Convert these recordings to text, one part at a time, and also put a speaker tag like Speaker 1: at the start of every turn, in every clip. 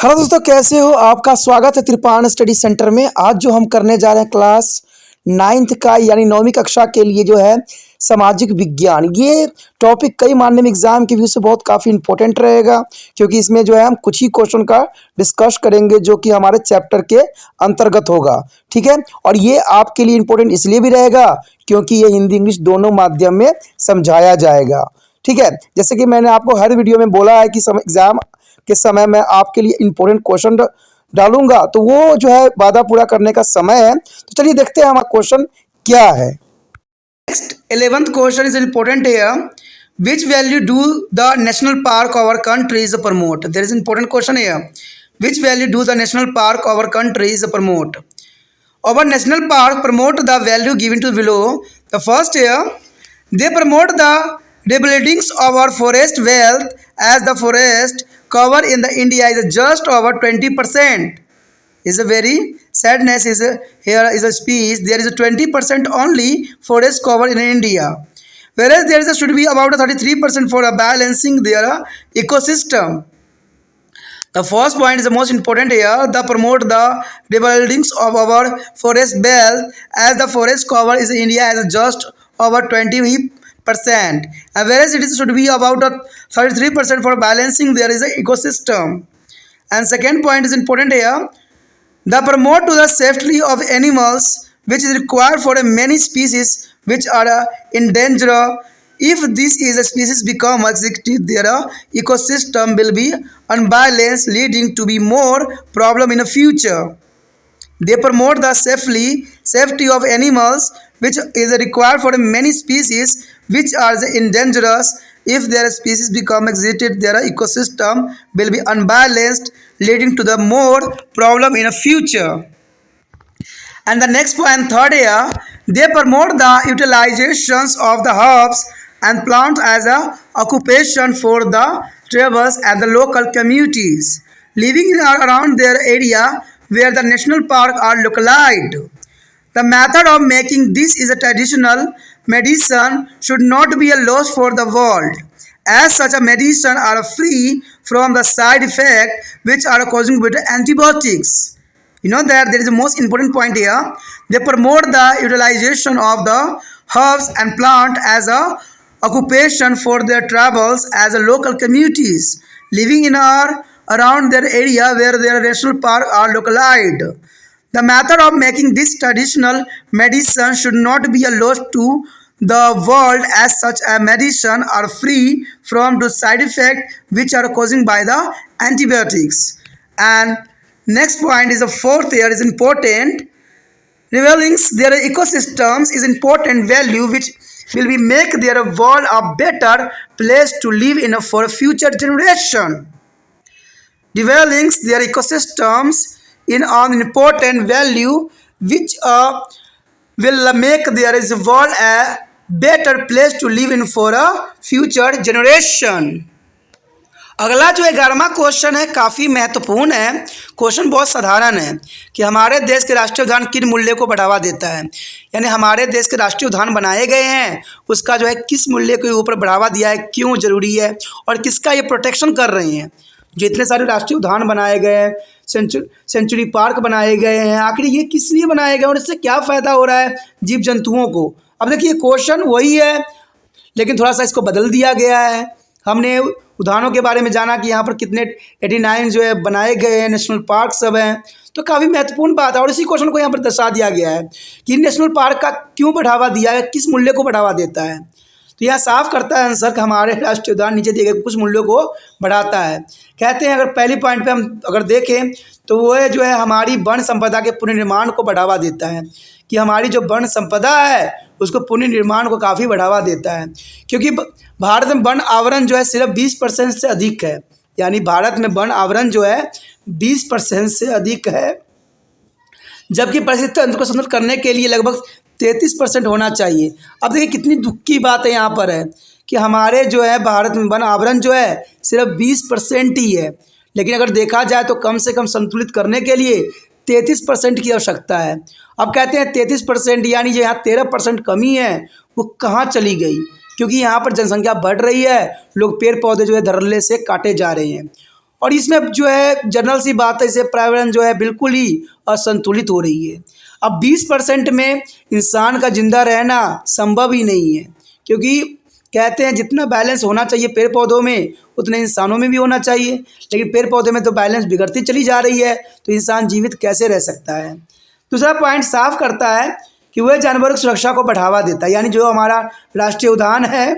Speaker 1: Hello दोस्तों, कैसे हो? आपका स्वागत है त्रिपाण स्टडी सेंटर में। आज जो हम करने जा रहे हैं क्लास 9th का यानी 9वीं कक्षा के लिए जो है सामाजिक विज्ञान। ये टॉपिक कई माध्यमिक एग्जाम के व्यू से बहुत काफ़ी इंपॉर्टेंट रहेगा, क्योंकि इसमें जो है हम कुछ ही क्वेश्चन का डिस्कस करेंगे जो कि हमारे चैप्टर के अंतर्गत होगा। ठीक है, और ये आपके लिए इम्पोर्टेंट इसलिए भी रहेगा क्योंकि ये हिंदी इंग्लिश दोनों माध्यम में समझाया जाएगा। ठीक है, जैसे कि मैंने आपको हर वीडियो में बोला है कि एग्जाम के समय मैं आपके लिए इंपॉर्टेंट क्वेश्चन डालूंगा, तो वो जो है वादा पूरा करने का समय है। तो चलिए देखते हैं हमारा क्वेश्चन क्या है। Next 11th question is important here. Which value do the national park of our countries promote? There is important question here. Which value do the national park of our countries promote? Our national park promote the value given to below. The first here, they promote the rebuildings of our forest wealth, as the forest cover in the India is just over 20%. Is a very sadness is a, here is a speech. There is a 20% only forest cover in India, whereas there is a, should be about a 33% for a balancing their ecosystem. The first point is the most important here. The promote the rebuildings of our forest belt, as the forest cover is India has just over 20%, and whereas it is should be about a 33% for balancing there is a ecosystem. And second point is important here. The promote to the safety of animals, which is required for many species which are in danger. If this is a species become extinct, their ecosystem will be unbalanced, leading to be more problem in the future. They promote the safety of animals, which is required for many species which are endangered. If their species become extinct, their ecosystem will be unbalanced, leading to the more problem in the future. And the next point, third here, they promote the utilizations of the herbs and plants as a occupation for the tribes and the local communities living in or around their area where the national park are localized. The method of making this is a traditional medicine should not be a loss for the world, as such a medicine are free from the side effect which are causing with antibiotics. You know that there is a most important point here. They promote the utilization of the herbs and plant as a occupation for their travels as a local communities living in or around their area where their national park are localized. The method of making this traditional medicine should not be a loss to the world, as such a medicine are free from the side effects which are caused by the antibiotics. And next point is the fourth here is important. Revealing their ecosystems is important value which will be make their world a better place to live in for a future generation. Developing their ecosystems in an important value which will make their world a better place to live in for a future generation. अगला जो 11वां question है काफ़ी महत्वपूर्ण है। Question बहुत साधारण है कि हमारे देश के राष्ट्रीय उद्यान किन मूल्य को बढ़ावा देता है, यानी हमारे देश के राष्ट्रीय उद्यान बनाए गए हैं उसका जो है किस मूल्य के ऊपर बढ़ावा दिया है, क्यों जरूरी है और किसका ये प्रोटेक्शन कर रहे हैं। जो इतने सारे राष्ट्रीय उद्यान बनाए गए हैं, सेंचुरी पार्क बनाए गए हैं, आखिर ये किस लिए बनाए गए और इससे क्या फ़ायदा हो रहा है जीव जंतुओं को। अब देखिए क्वेश्चन वही है लेकिन थोड़ा सा इसको बदल दिया गया है। हमने उद्यानों के बारे में जाना कि यहाँ पर कितने 89 जो है बनाए गए हैं, नेशनल पार्क सब हैं, तो काफ़ी महत्वपूर्ण बात है। और इसी क्वेश्चन को यहाँ पर दर्शा दिया गया है कि नेशनल पार्क का क्यों बढ़ावा दिया है, किस मूल्य को बढ़ावा देता है। तो यह साफ करता है आंसर कि हमारे राष्ट्रीय उद्यान नीचे दिए गए कुछ मूल्यों को बढ़ाता है। कहते हैं अगर पहली पॉइंट पे हम अगर देखें तो वो जो है हमारी वन संपदा के पुनर्निर्माण को बढ़ावा देता है, कि हमारी जो वन संपदा है उसको पुनर्निर्माण को काफ़ी बढ़ावा देता है, क्योंकि भारत में वन आवरण जो है सिर्फ 20% से अधिक है, यानी भारत में वन आवरण जो है 20% से अधिक है, जबकि परिस्थिति तंत्र को संतुलित करने के लिए लगभग 33% होना चाहिए। अब देखिए कितनी दुख की बात है यहाँ पर है कि हमारे जो है भारत में वन आवरण जो है सिर्फ 20% ही है, लेकिन अगर देखा जाए तो कम से कम संतुलित करने के लिए 33% की आवश्यकता है। अब कहते हैं 33% यानी जो यहाँ 13% कमी है वो कहाँ चली गई, क्योंकि यहाँ पर जनसंख्या बढ़ रही है, लोग पेड़ पौधे जो है धड़ल्ले से काटे जा रहे हैं। और इसमें जो है जनरल सी बात है, इसे पर्यावरण जो है बिल्कुल ही असंतुलित हो रही है। अब 20% में इंसान का जिंदा रहना संभव ही नहीं है, क्योंकि कहते हैं जितना बैलेंस होना चाहिए पेड़ पौधों में उतने इंसानों में भी होना चाहिए, लेकिन पेड़ पौधे में तो बैलेंस बिगड़ती चली जा रही है, तो इंसान जीवित कैसे रह सकता है। दूसरा पॉइंट साफ करता है कि वह जानवरों की सुरक्षा को बढ़ावा देता है, यानी जो हमारा राष्ट्रीय उद्यान है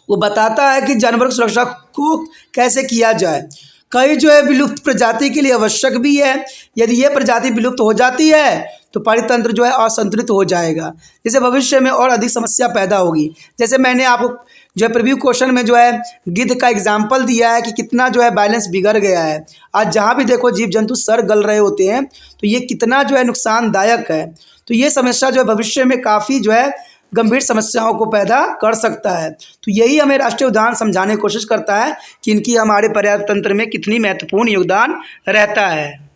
Speaker 1: वो बताता है कि जानवरों की सुरक्षा को कैसे किया जाए। कई जो है विलुप्त प्रजाति के लिए आवश्यक भी है। यदि ये प्रजाति विलुप्त हो जाती है तो परितंत्र जो है असंतुलित हो जाएगा, जिससे भविष्य में और अधिक समस्या पैदा होगी। जैसे मैंने आपको जो है प्रीव्यू क्वेश्चन में जो है गिद्ध का एग्जाम्पल दिया है कि कितना जो है बैलेंस बिगड़ गया है। आज जहाँ भी देखो जीव जंतु सर गल रहे होते हैं, तो ये कितना जो है नुकसानदायक है। तो ये समस्या जो है भविष्य में काफ़ी जो है गंभीर समस्याओं को पैदा कर सकता है। तो यही हमें राष्ट्रीय उद्यान समझाने की कोशिश करता है कि इनकी हमारे पर्यावरण तंत्र में कितनी महत्वपूर्ण योगदान रहता है।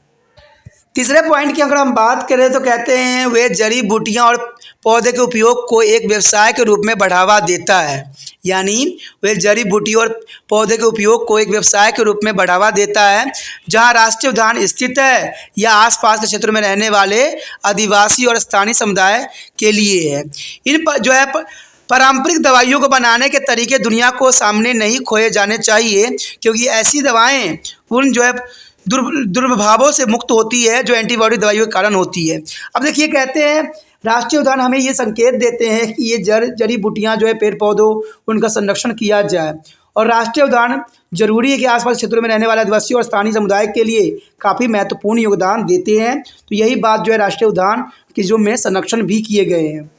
Speaker 1: तीसरे पॉइंट की अगर हम बात करें तो कहते हैं वे जड़ी बूटियां और पौधे के उपयोग को एक व्यवसाय के रूप में बढ़ावा देता है, यानी वे जड़ी बूटी और पौधे के उपयोग को एक व्यवसाय के रूप में बढ़ावा देता है। जहां राष्ट्रीय उद्यान स्थित है या आसपास के क्षेत्रों में रहने वाले आदिवासी और स्थानीय समुदाय के लिए है। इन पर जो है पारंपरिक दवाइयों को बनाने के तरीके दुनिया को सामने नहीं खोए जाने चाहिए, क्योंकि ऐसी दवाएं उन जो है दुर्प्रभावों से मुक्त होती है जो एंटीबॉडी दवाइयों के कारण होती है। अब देखिए कहते हैं राष्ट्रीय उद्यान हमें ये संकेत देते हैं कि ये जड़ी बूटियाँ जो है पेड़ पौधों उनका संरक्षण किया जाए, और राष्ट्रीय उद्यान जरूरी है कि आसपास क्षेत्रों में रहने वाले आदिवासी और स्थानीय समुदाय के लिए काफ़ी महत्वपूर्ण योगदान देते हैं। तो यही बात जो है राष्ट्रीय उद्यान की जो में संरक्षण भी किए गए हैं।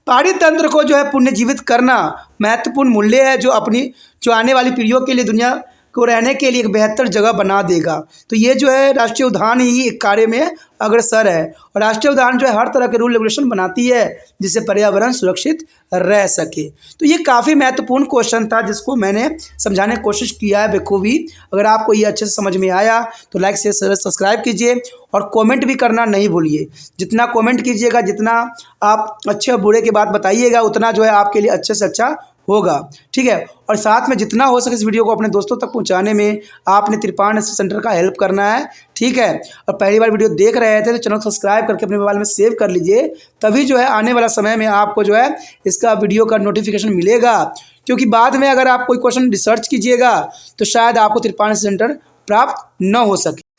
Speaker 1: पहाड़ी तंत्र को जो है पुनर्जीवित करना महत्वपूर्ण मूल्य है जो आने वाली पीढ़ियों के लिए दुनिया को रहने के लिए एक बेहतर जगह बना देगा। तो ये जो है राष्ट्रीय उद्यान ही एक कार्य में अग्रसर है, और राष्ट्रीय उद्यान जो है हर तरह के रूल रेगुलेशन बनाती है जिससे पर्यावरण सुरक्षित रह सके। तो ये काफ़ी महत्वपूर्ण क्वेश्चन था जिसको मैंने समझाने की कोशिश किया है बखूबी। अगर आपको ये अच्छे से समझ में आया तो लाइक से सब्सक्राइब कीजिए और कमेंट भी करना नहीं भूलिए। जितना कमेंट कीजिएगा, जितना आप अच्छे और बुरे की बात बताइएगा, उतना जो है आपके लिए अच्छे से अच्छा होगा, ठीक है। और साथ में जितना हो सके इस वीडियो को अपने दोस्तों तक पहुंचाने में आपने त्रिपाण सेंटर का हेल्प करना है, ठीक है। और पहली बार वीडियो देख रहे थे तो चैनल को सब्सक्राइब करके अपने मोबाइल में सेव कर लीजिए, तभी जो है आने वाला समय में आपको जो है इसका वीडियो का नोटिफिकेशन मिलेगा। क्योंकि बाद में अगर आप कोई क्वेश्चन रिसर्च कीजिएगा तो शायद आपको त्रिपाण सेंटर प्राप्त न हो सके।